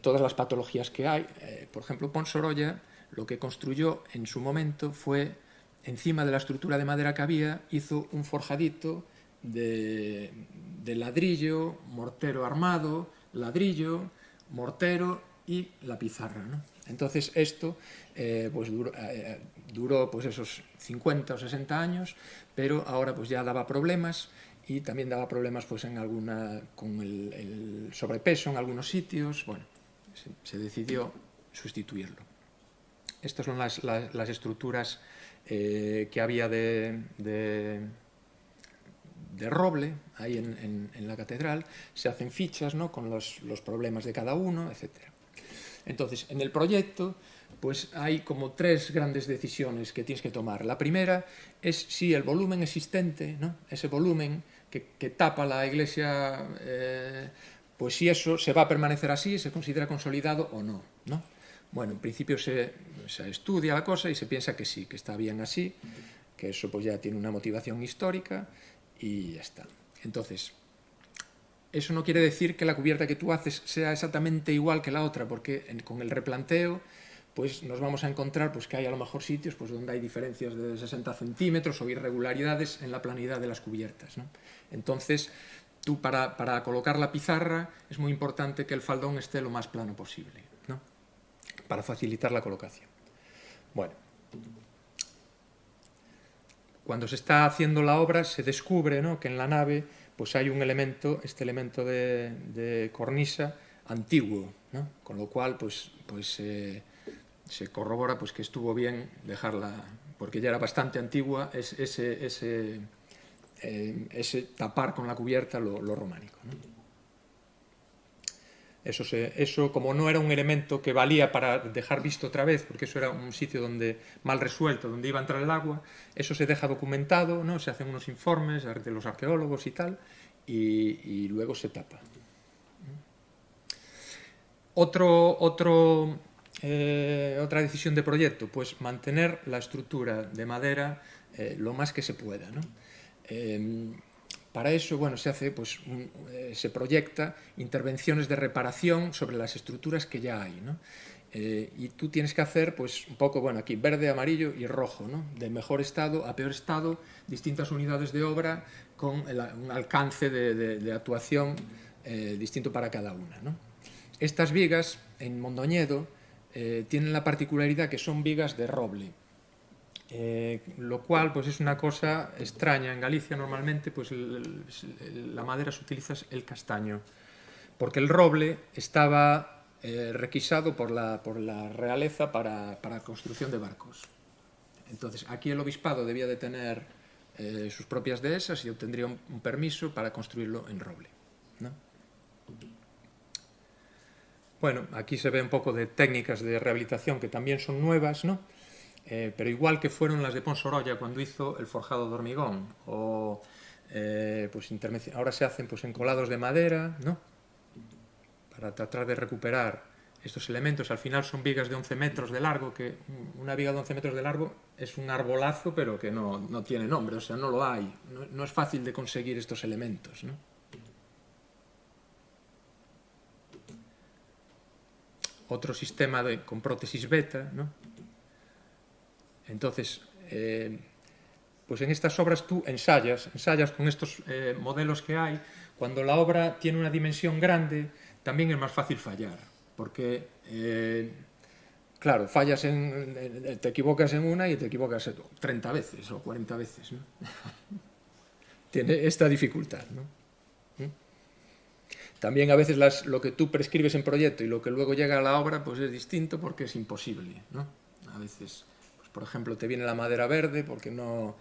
todas las patologías que hay. Por ejemplo, Pons Sorolla lo que construyó en su momento fue, encima de la estructura de madera que había, hizo un forjadito de ladrillo, mortero armado, ladrillo, mortero y la pizarra, ¿no? Entonces esto pues duró pues esos 50 o 60 años, pero ahora pues ya daba problemas y también daba problemas pues con el sobrepeso en algunos sitios. Bueno, se decidió sustituirlo. Estas son las estructuras que había de roble ahí en la catedral. Se hacen fichas, ¿no? Con los problemas de cada uno, etc. Entonces, en el proyecto pues hay como tres grandes decisiones que tienes que tomar. La primera es si el volumen existente, ¿no? Ese volumen que tapa la iglesia, pues si eso se va a permanecer así, se considera consolidado o no, ¿no? Bueno, en principio se estudia la cosa y se piensa que sí, que está bien así, que eso pues ya tiene una motivación histórica y ya está. Entonces, eso no quiere decir que la cubierta que tú haces sea exactamente igual que la otra, porque con el replanteo pues nos vamos a encontrar pues, que hay a lo mejor sitios pues, donde hay diferencias de 60 centímetros o irregularidades en la planidad de las cubiertas, ¿no? Entonces, tú para colocar la pizarra es muy importante que el faldón esté lo más plano posible, ¿no? Para facilitar la colocación. Bueno, cuando se está haciendo la obra se descubre, ¿no?, que en la nave pues hay un elemento, este elemento de cornisa antiguo, ¿no? Con lo cual pues se corrobora pues que estuvo bien dejarla, porque ya era bastante antigua, ese tapar con la cubierta lo románico, ¿no? Eso, como no era un elemento que valía para dejar visto otra vez, porque eso era un sitio donde mal resuelto, donde iba a entrar el agua, eso se deja documentado, ¿no? Se hacen unos informes de los arqueólogos y tal, y luego se tapa. Otra decisión de proyecto, pues mantener la estructura de madera lo más que se pueda, ¿no? Para eso, bueno, se proyecta intervenciones de reparación sobre las estructuras que ya hay, ¿no? Y tú tienes que hacer, pues, un poco, bueno, aquí verde, amarillo y rojo, ¿no? De mejor estado a peor estado, distintas unidades de obra con un alcance de actuación distinto para cada una, ¿no? Estas vigas, en Mondoñedo, tienen la particularidad que son vigas de roble. Lo cual pues es una cosa extraña. En Galicia normalmente pues la madera se utiliza el castaño, porque el roble estaba requisado por la realeza para construcción de barcos. Entonces aquí el obispado debía de tener sus propias dehesas y obtendría un permiso para construirlo en roble, ¿no? Bueno, aquí se ve un poco de técnicas de rehabilitación que también son nuevas, ¿no? Pero igual que fueron las de Ponsorolla cuando hizo el forjado de hormigón, o pues ahora se hacen pues encolados de madera, ¿no? Para tratar de recuperar estos elementos. Al final son vigas de 11 metros de largo, que una viga de 11 metros de largo es un arbolazo, pero que no tiene nombre, o sea, no lo hay. No es fácil de conseguir estos elementos, ¿no? Otro sistema con prótesis beta, ¿no? Entonces, pues en estas obras tú ensayas con estos modelos que hay. Cuando la obra tiene una dimensión grande, también es más fácil fallar, porque, claro, te equivocas en una y te equivocas 30 veces o 40 veces, ¿no? Tiene esta dificultad, ¿no? También a veces lo que tú prescribes en proyecto y lo que luego llega a la obra pues es distinto porque es imposible, ¿no? A veces, pues, por ejemplo, te viene la madera verde porque no...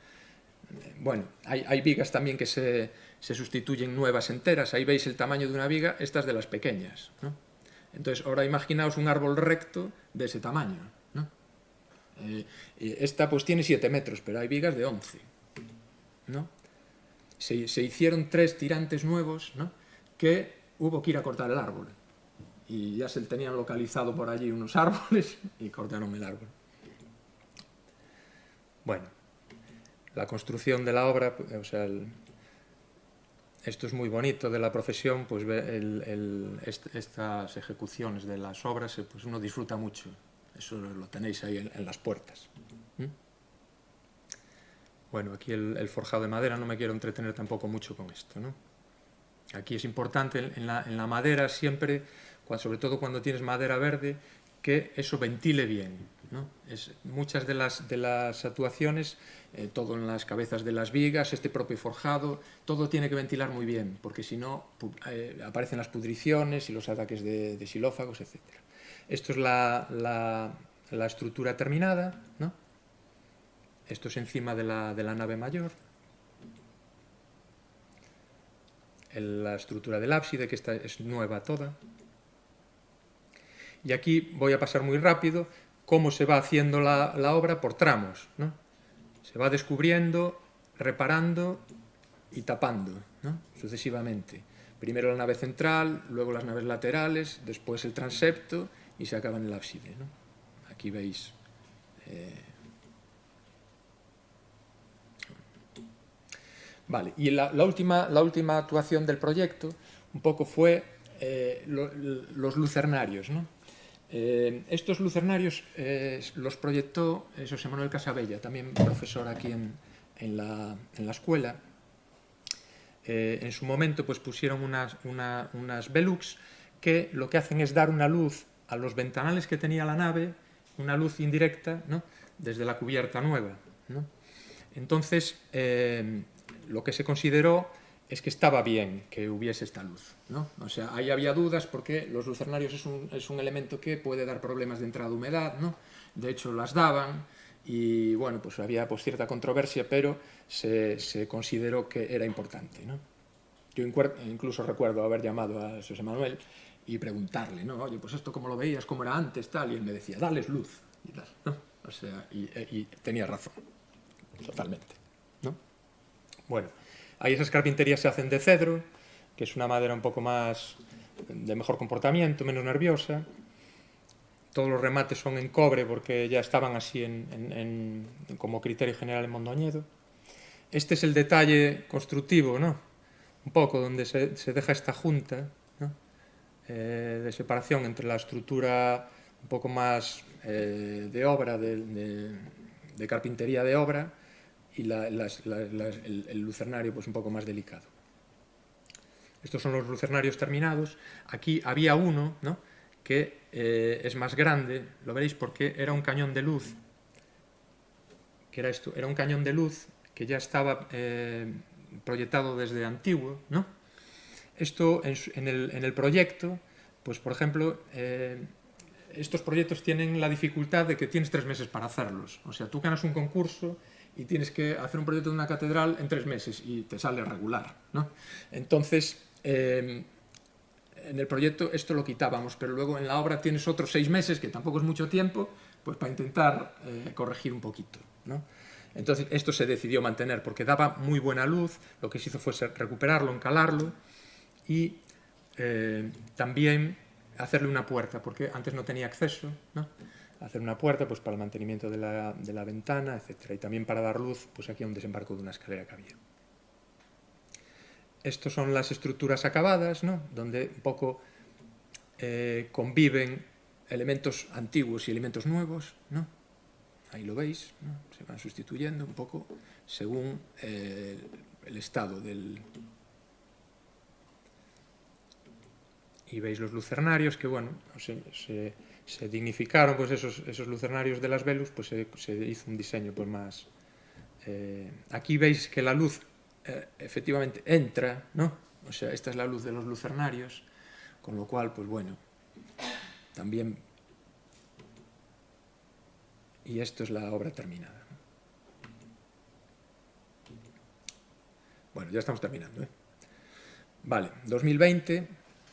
Bueno, hay vigas también que se sustituyen nuevas enteras. Ahí veis el tamaño de una viga, estas de las pequeñas, ¿no? Entonces, ahora imaginaos un árbol recto de ese tamaño, ¿no? Esta pues tiene 7 metros, pero hay vigas de 11, ¿no? Se hicieron 3 tirantes nuevos, ¿no? Que hubo que ir a cortar el árbol. Y ya se tenían localizado por allí unos árboles y cortaron el árbol. Bueno, la construcción de la obra, o sea, esto es muy bonito de la profesión, pues estas ejecuciones de las obras, pues uno disfruta mucho. Eso lo tenéis ahí en las puertas. Bueno, aquí el forjado de madera, no me quiero entretener tampoco mucho con esto, ¿no? Aquí es importante en la madera siempre, sobre todo cuando tienes madera verde, que eso ventile bien, ¿no? Muchas de las actuaciones, todo en las cabezas de las vigas, este propio forjado, todo tiene que ventilar muy bien, porque si no aparecen las pudriciones y los ataques de xilófagos, etc. Esto es la estructura terminada, ¿no? Esto es encima de la nave mayor. La estructura del ábside, que esta es nueva toda. Y aquí voy a pasar muy rápido cómo se va haciendo la obra por tramos, ¿no? Se va descubriendo, reparando y tapando, ¿no? Sucesivamente. Primero la nave central, luego las naves laterales, después el transepto y se acaba en el ábside, ¿no? Aquí veis... Vale, y la última actuación del proyecto un poco fue los lucernarios, ¿no? Estos lucernarios los proyectó José Manuel Casabella, también profesor aquí en la escuela. en su momento pues pusieron unas Velux que lo que hacen es dar una luz a los ventanales que tenía la nave, una luz indirecta, ¿no?, desde la cubierta nueva, ¿no? Entonces, lo que se consideró es que estaba bien que hubiese esta luz, ¿no? O sea, ahí había dudas porque los lucernarios es un elemento que puede dar problemas de entrada de humedad, ¿no? De hecho, las daban y, bueno, pues había pues, cierta controversia, pero se consideró que era importante, ¿no? Yo incluso recuerdo haber llamado a José Manuel y preguntarle, ¿no? Oye, pues esto cómo lo veías, cómo era antes, tal, y él me decía, dales luz, y tal, ¿no? O sea, y tenía razón, totalmente, ¿no? Bueno, ahí esas carpinterías se hacen de cedro, que es una madera un poco más de mejor comportamiento, menos nerviosa. Todos los remates son en cobre porque ya estaban así como criterio general en Mondoñedo. Este es el detalle constructivo, ¿no? Un poco donde se deja esta junta, ¿no?, de separación entre la estructura un poco más de obra, de carpintería de obra, y el lucernario pues un poco más delicado. Estos son los lucernarios terminados. Aquí había uno, ¿no?, que es más grande, lo veréis porque era un cañón de luz, que era esto, era un cañón de luz que ya estaba proyectado desde antiguo, ¿no? Esto en el proyecto, pues por ejemplo, estos proyectos tienen la dificultad de que tienes 3 meses para hacerlos. O sea, tú ganas un concurso y tienes que hacer un proyecto de una catedral en 3 meses y te sale regular, ¿no? Entonces, en el proyecto esto lo quitábamos, pero luego en la obra tienes otros 6 meses, que tampoco es mucho tiempo, pues para intentar corregir un poquito, ¿no? Entonces esto se decidió mantener porque daba muy buena luz, lo que se hizo fue recuperarlo, encalarlo y también hacerle una puerta, porque antes no tenía acceso, ¿no? Hacer una puerta pues para el mantenimiento de la ventana, etc. Y también para dar luz pues aquí a un desembarco de una escalera que había. Estas son las estructuras acabadas, ¿no?, donde un poco conviven elementos antiguos y elementos nuevos, ¿no? Ahí lo veis, ¿no? Se van sustituyendo un poco según el estado del... Y veis los lucernarios que, bueno, se dignificaron pues esos lucernarios de las Velux, pues se hizo un diseño pues más... aquí veis que la luz efectivamente entra, ¿no? O sea, esta es la luz de los lucernarios, con lo cual, pues bueno, también... Y esto es la obra terminada. Bueno, ya estamos terminando, ¿eh? Vale, 2020,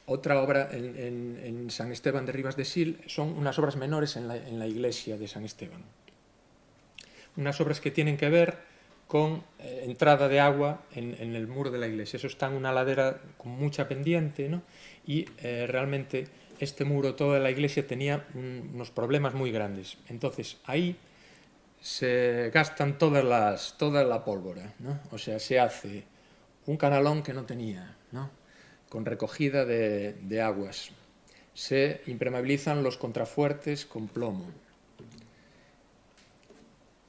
otra obra en San Esteban de Ribas de Sil, son unas obras menores en la iglesia de San Esteban. Unas obras que tienen que ver con entrada de agua en el muro de la iglesia. Eso está en una ladera con mucha pendiente, ¿no? Y realmente este muro, toda la iglesia, tenía unos problemas muy grandes. Entonces ahí se gastan toda la pólvora, ¿no? O sea, se hace un canalón que no tenía, ¿no?, con recogida de aguas. Se impermeabilizan los contrafuertes con plomo.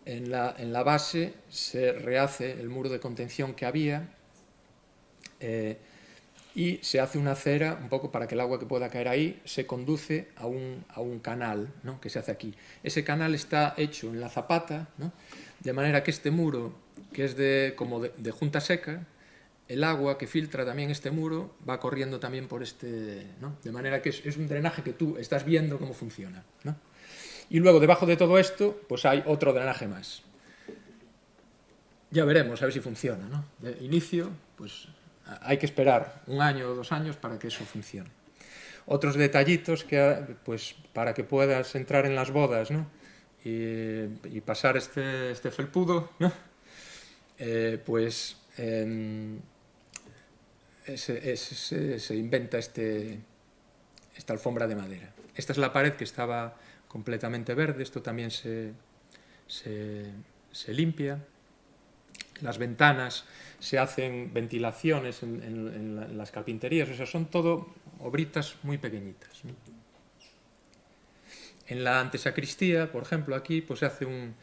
En la base se rehace el muro de contención que había y se hace una acera un poco para que el agua que pueda caer ahí se conduce a un canal, ¿no?, que se hace aquí. Ese canal está hecho en la zapata, ¿no?, de manera que este muro, que es como de junta seca, el agua que filtra también este muro va corriendo también por este, ¿no?, de manera que es un drenaje que tú estás viendo cómo funciona, ¿no? Y luego debajo de todo esto pues hay otro drenaje más. Ya veremos a ver si funciona, ¿no? De inicio pues hay que esperar 1 año o 2 años para que eso funcione. Otros detallitos que pues para que puedas entrar en las bodas, ¿no?, y pasar este felpudo, ¿no?, pues se inventa esta alfombra de madera. Esta es la pared que estaba completamente verde, esto también se limpia. Las ventanas se hacen ventilaciones en las carpinterías, o sea, son todo obritas muy pequeñitas, ¿no? En la antesacristía, por ejemplo, aquí pues se hace un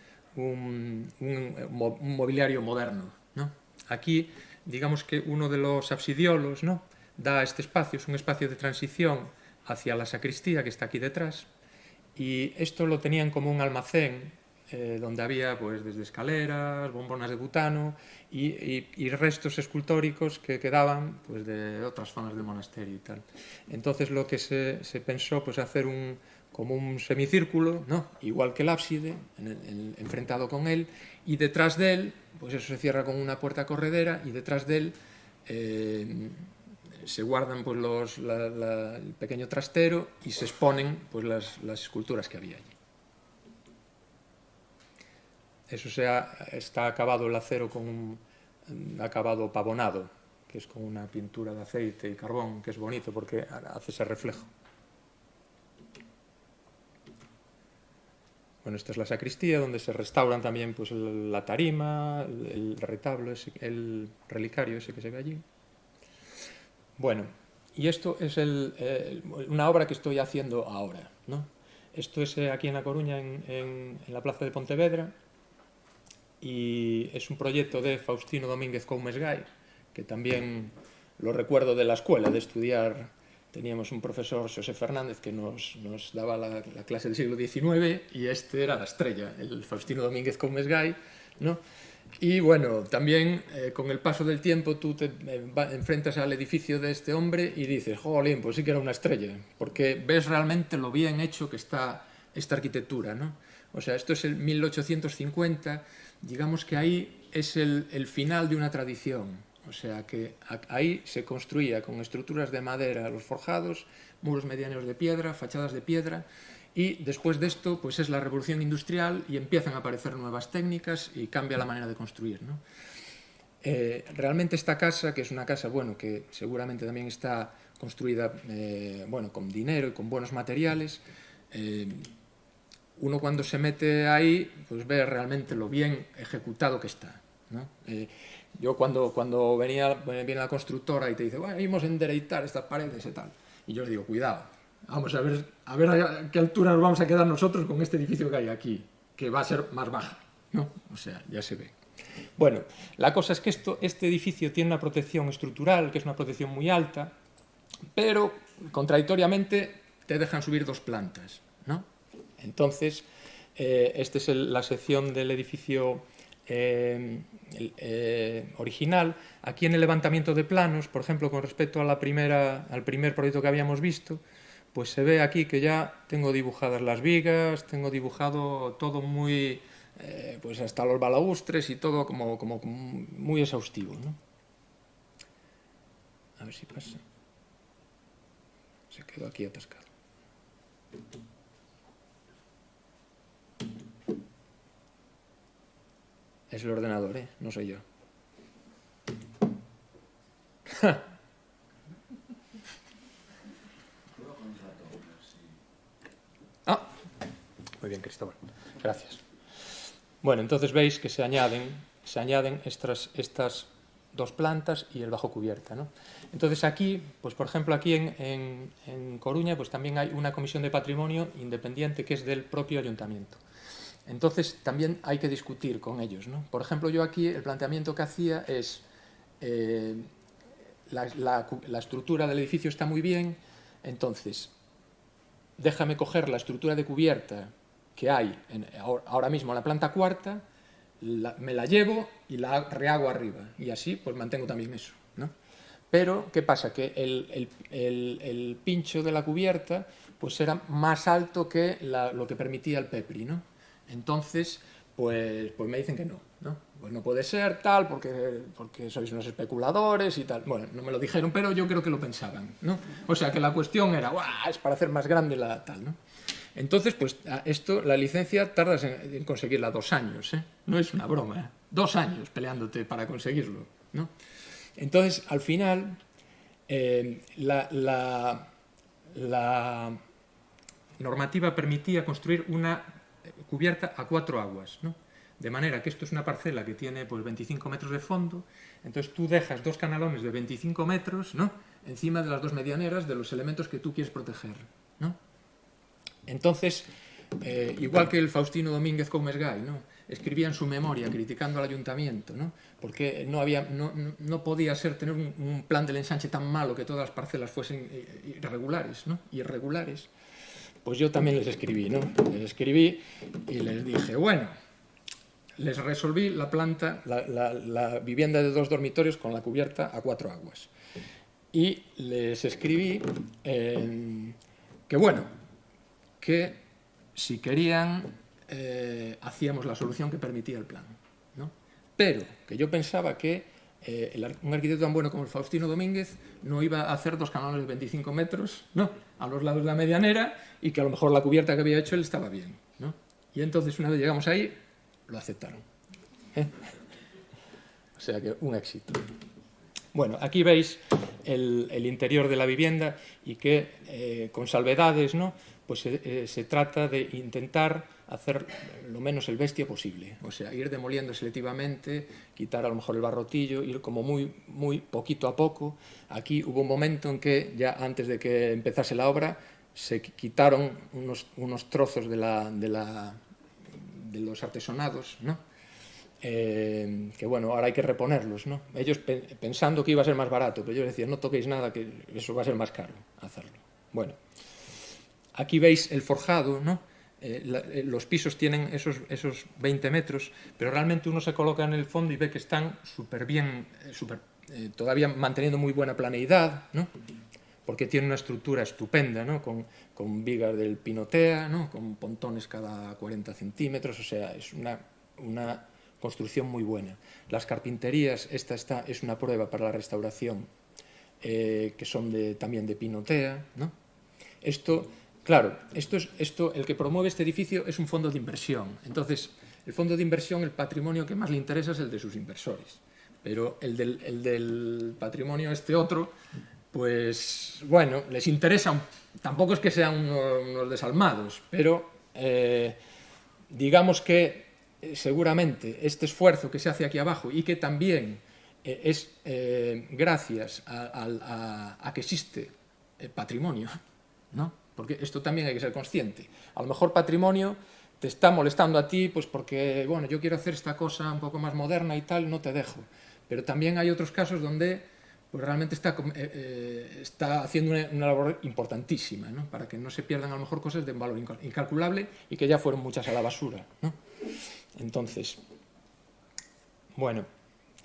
mobiliario moderno, ¿no? Aquí digamos que uno de los absidiolos, ¿no?, da este espacio, es un espacio de transición hacia la sacristía que está aquí detrás, y esto lo tenían como un almacén donde había pues desde escaleras, bombonas de butano y restos escultóricos que quedaban pues de otras zonas del monasterio y tal. Entonces lo que se pensó pues hacer como un semicírculo, ¿no?, igual que el ábside, enfrentado con él, y detrás de él, pues eso se cierra con una puerta corredera, y detrás de él se guardan pues el pequeño trastero y se exponen pues las esculturas que había allí. Eso está acabado el acero con un acabado pavonado, que es con una pintura de aceite y carbón, que es bonito porque hace ese reflejo. Bueno, esta es la sacristía, donde se restauran también pues la tarima, el retablo, el relicario ese que se ve allí. Bueno, y esto es una obra que estoy haciendo ahora, ¿no? Esto es aquí en La Coruña, en la plaza de Pontevedra, y es un proyecto de Faustino Domínguez Coumes Gai, que también lo recuerdo de la escuela, de estudiar. Teníamos un profesor, José Fernández, que nos daba la clase del siglo XIX, y este era la estrella, el Faustino Domínguez Coumes Gai, ¿no? Y bueno, también con el paso del tiempo tú te enfrentas al edificio de este hombre y dices, jolín, pues sí que era una estrella, porque ves realmente lo bien hecho que está esta arquitectura, ¿no? O sea, esto es el 1850, digamos que ahí es el final de una tradición. O sea, que ahí se construía con estructuras de madera los forjados, muros medianos de piedra, fachadas de piedra, y después de esto pues es la revolución industrial y empiezan a aparecer nuevas técnicas y cambia la manera de construir, ¿no? Realmente esta casa, que es una casa, bueno, que seguramente también está construida bueno, con dinero y con buenos materiales, uno cuando se mete ahí pues ve realmente lo bien ejecutado que está, ¿no? Yo cuando viene la constructora y te dice, bueno, vamos a endereitar estas paredes y tal, y yo le digo, cuidado, vamos a ver a qué altura nos vamos a quedar nosotros con este edificio que hay aquí, que va a ser más baja, ¿no? O sea, ya se ve. Bueno, la cosa es que este edificio tiene una protección estructural, que es una protección muy alta, pero contradictoriamente te dejan subir 2 plantas, ¿no? Entonces, esta es la sección del edificio original. Aquí en el levantamiento de planos, por ejemplo, con respecto a al primer proyecto que habíamos visto, pues se ve aquí que ya tengo dibujadas las vigas, tengo dibujado todo muy, pues hasta los balaustres y todo como muy exhaustivo, ¿no? A ver si pasa. Se quedó aquí atascado. Es el ordenador, no soy yo. Ah, muy bien, Cristóbal. Gracias. Bueno, entonces veis que se añaden estas 2 plantas y el bajo cubierta, ¿no? Entonces aquí, pues por ejemplo aquí en Coruña, pues también hay una comisión de patrimonio independiente que es del propio ayuntamiento. Entonces también hay que discutir con ellos, ¿no? Por ejemplo, yo aquí el planteamiento que hacía es la estructura del edificio está muy bien, entonces déjame coger la estructura de cubierta que hay ahora mismo en la planta cuarta, me la llevo y la rehago arriba, y así pues mantengo también eso, ¿no? Pero, ¿qué pasa? Que el pincho de la cubierta pues era más alto que lo que permitía el PEPRI, ¿no? Entonces, pues me dicen que no, ¿no? Pues no puede ser tal, porque sois unos especuladores y tal. Bueno, no me lo dijeron, pero yo creo que lo pensaban, ¿no? O sea, que la cuestión era, ¡guau!, es para hacer más grande la tal, ¿no? Entonces, pues la licencia tardas en conseguirla 2 años, ¿eh? No es una broma, ¿eh? 2 años peleándote para conseguirlo, ¿no? Entonces, al final, la normativa permitía construir una cubierta a 4 aguas, ¿no? De manera que esto es una parcela que tiene pues 25 metros de fondo, entonces tú dejas 2 canalones de 25 metros, ¿no?, encima de las 2 medianeras de los elementos que tú quieres proteger, ¿no? Entonces, igual que el Faustino Domínguez Gómez Gay, ¿no? Escribía en su memoria criticando al ayuntamiento, ¿no? Porque no podía ser tener un plan del ensanche tan malo que todas las parcelas fuesen irregulares, ¿no? Irregulares. Pues yo también les escribí, ¿no? Les escribí y les dije, bueno, les resolví la planta, la vivienda de 2 dormitorios con la cubierta a 4 aguas. Y les escribí que, bueno, que si querían, hacíamos la solución que permitía el plan, ¿no? Pero que yo pensaba que un arquitecto tan bueno como el Faustino Domínguez no iba a hacer 2 canales de 25 metros, ¿no?, a los lados de la medianera, y que a lo mejor la cubierta que había hecho él estaba bien, ¿no? Y entonces, una vez llegamos ahí, lo aceptaron. O sea que un éxito. Bueno, aquí veis el interior de la vivienda y que con salvedades, ¿no?, pues se trata de intentar hacer lo menos el bestia posible, o sea, ir demoliendo selectivamente, quitar a lo mejor el barrotillo, ir como muy poquito a poco. Aquí hubo un momento en que, ya antes de que empezase la obra, se quitaron unos trozos de los artesonados, ¿no?, que bueno, ahora hay que reponerlos, ¿no? Ellos pensando que iba a ser más barato, pero yo les decía, no toquéis nada, que eso va a ser más caro hacerlo. Bueno, aquí veis el forjado, ¿no? Los pisos tienen esos 20 metros, pero realmente uno se coloca en el fondo y ve que están súper bien, todavía manteniendo muy buena planeidad, ¿no?, porque tiene una estructura estupenda, ¿no?, con vigas del Pinotea, ¿no?, con pontones cada 40 centímetros, o sea, es una construcción muy buena. Las carpinterías, esta es una prueba para la restauración, que son también de Pinotea, ¿no? Claro, el que promueve este edificio es un fondo de inversión. Entonces, el fondo de inversión, el patrimonio que más le interesa es el de sus inversores. Pero el del patrimonio otro, pues, bueno, les interesa, tampoco es que sean unos desalmados, pero digamos que seguramente este esfuerzo que se hace aquí abajo, y que también es gracias a que existe patrimonio, ¿no?, porque esto también hay que ser consciente. A lo mejor patrimonio te está molestando a ti, pues porque, bueno, yo quiero hacer esta cosa un poco más moderna y tal, no te dejo. Pero también hay otros casos donde pues realmente está haciendo una labor importantísima, ¿no?, para que no se pierdan a lo mejor cosas de un valor incalculable y que ya fueron muchas a la basura, ¿no? Entonces, bueno,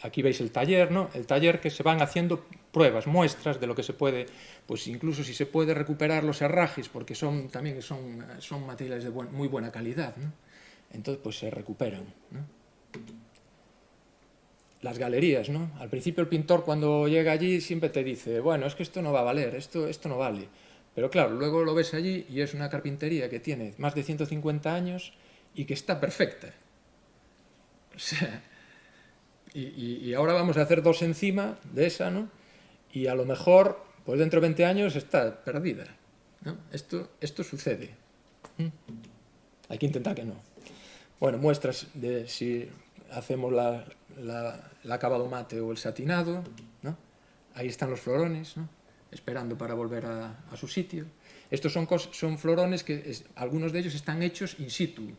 aquí veis el taller, ¿no?, el taller que se van haciendo pruebas, muestras de lo que se puede, pues incluso si se puede recuperar los herrajes, porque también son materiales de muy buena calidad, ¿no? Entonces, pues se recuperan, ¿no? Las galerías, ¿no? Al principio el pintor, cuando llega allí, siempre te dice, bueno, es que esto no va a valer, esto no vale. Pero claro, luego lo ves allí y es una carpintería que tiene más de 150 años y que está perfecta. O sea, y ahora vamos a hacer 2 encima de esa, ¿no? Y a lo mejor, pues dentro de 20 años está perdida, ¿no? Esto sucede. Hay que intentar que no. Bueno, muestras de si hacemos el acabado mate o el satinado, ¿no? Ahí están los florones, ¿no?, esperando para volver a su sitio. Estos son florones que algunos de ellos están hechos in situ,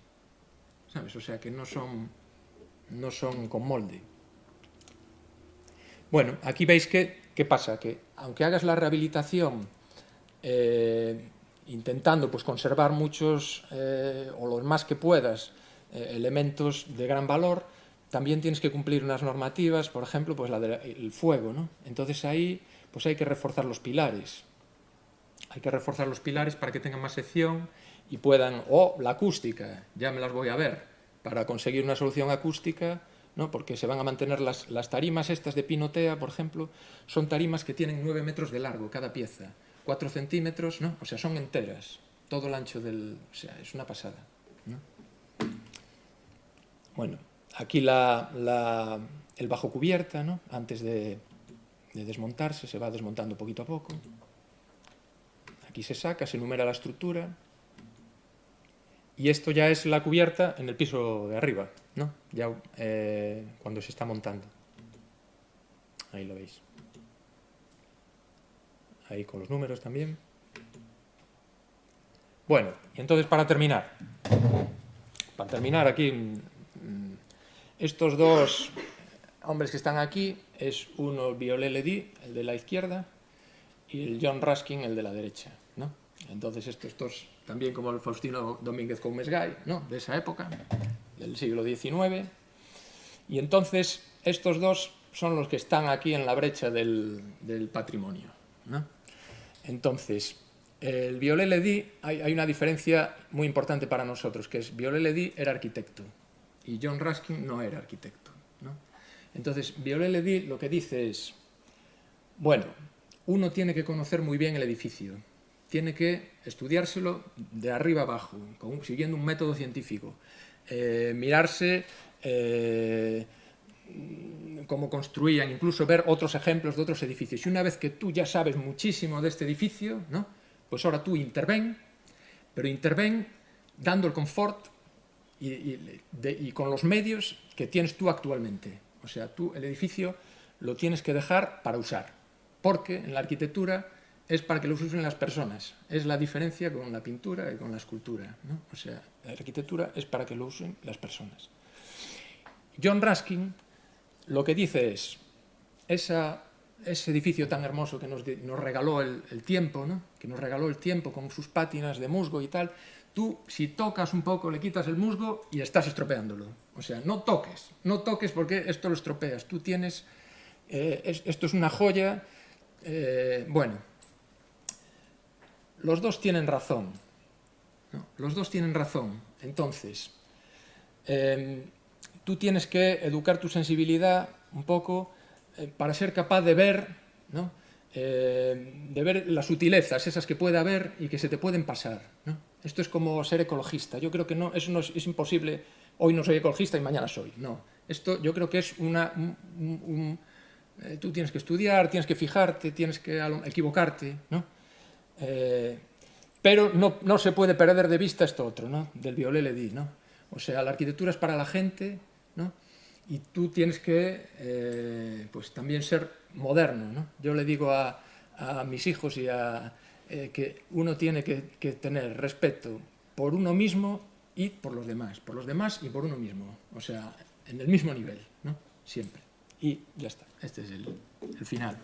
¿sabes? O sea que no son con molde. Bueno, aquí veis qué pasa, que aunque hagas la rehabilitación intentando pues conservar muchos, o los más que puedas, elementos de gran valor, también tienes que cumplir unas normativas, por ejemplo, pues la del fuego, ¿no? Entonces ahí pues hay que reforzar los pilares. Hay que reforzar los pilares para que tengan más sección y puedan, la acústica, ya me las voy a ver, para conseguir una solución acústica, ¿no?, porque se van a mantener las tarimas estas de Pinotea, por ejemplo, son tarimas que tienen 9 metros de largo cada pieza, 4 centímetros, ¿no?, o sea, son enteras, todo el ancho o sea, es una pasada, ¿no? Bueno, aquí el bajo cubierta, ¿no?, antes de desmontarse, se va desmontando poquito a poco. Aquí se saca, se enumera la estructura. Y esto ya es la cubierta en el piso de arriba, ¿no?, ya cuando se está montando. Ahí lo veis. Ahí con los números también. Bueno, y entonces para terminar aquí, estos dos hombres que están aquí es uno Viollet-le-Duc, el de la izquierda, y el John Ruskin, el de la derecha, ¿no? Entonces estos dos, también como el Faustino Domínguez Comesgay, ¿no?, de esa época, del siglo XIX, y entonces estos dos son los que están aquí en la brecha del patrimonio, ¿no? Entonces, el Viollet-le-Duc, hay una diferencia muy importante para nosotros, que es Viollet-le-Duc era arquitecto y John Ruskin no era arquitecto, ¿no? Entonces, Viollet-le-Duc lo que dice es, bueno, uno tiene que conocer muy bien el edificio, tiene que estudiárselo de arriba abajo, siguiendo un método científico, mirarse cómo construían, incluso ver otros ejemplos de otros edificios. Y una vez que tú ya sabes muchísimo de este edificio, ¿no?, pues ahora tú interven, pero interven dando el confort y con los medios que tienes tú actualmente. O sea, tú el edificio lo tienes que dejar para usar, porque en la arquitectura es para que lo usen las personas. Es la diferencia con la pintura y con la escultura, ¿no? O sea, la arquitectura es para que lo usen las personas. John Ruskin lo que dice es, ese edificio tan hermoso que nos regaló el tiempo, ¿no?, que nos regaló el tiempo con sus pátinas de musgo y tal, tú si tocas un poco le quitas el musgo y estás estropeándolo. O sea, no toques porque esto lo estropeas. Tú tienes, esto es una joya. Bueno, los dos tienen razón, ¿no? Los dos tienen razón. Entonces, tú tienes que educar tu sensibilidad un poco para ser capaz de ver, ¿no?, de ver las sutilezas, esas que puede haber y que se te pueden pasar, ¿no? Esto es como ser ecologista. Yo creo que no, eso no es imposible. Hoy no soy ecologista y mañana soy. No. Esto yo creo que es tú tienes que estudiar, tienes que fijarte, tienes que equivocarte, ¿no? Pero no se puede perder de vista esto otro, ¿no?, del Viollet-le-Duc, ¿no? O sea, la arquitectura es para la gente, ¿no?, y tú tienes que pues también ser moderno, ¿no? Yo le digo a mis hijos que uno tiene que tener respeto por uno mismo y por los demás y por uno mismo, o sea, en el mismo nivel, ¿no?, siempre. Y ya está, este es el final.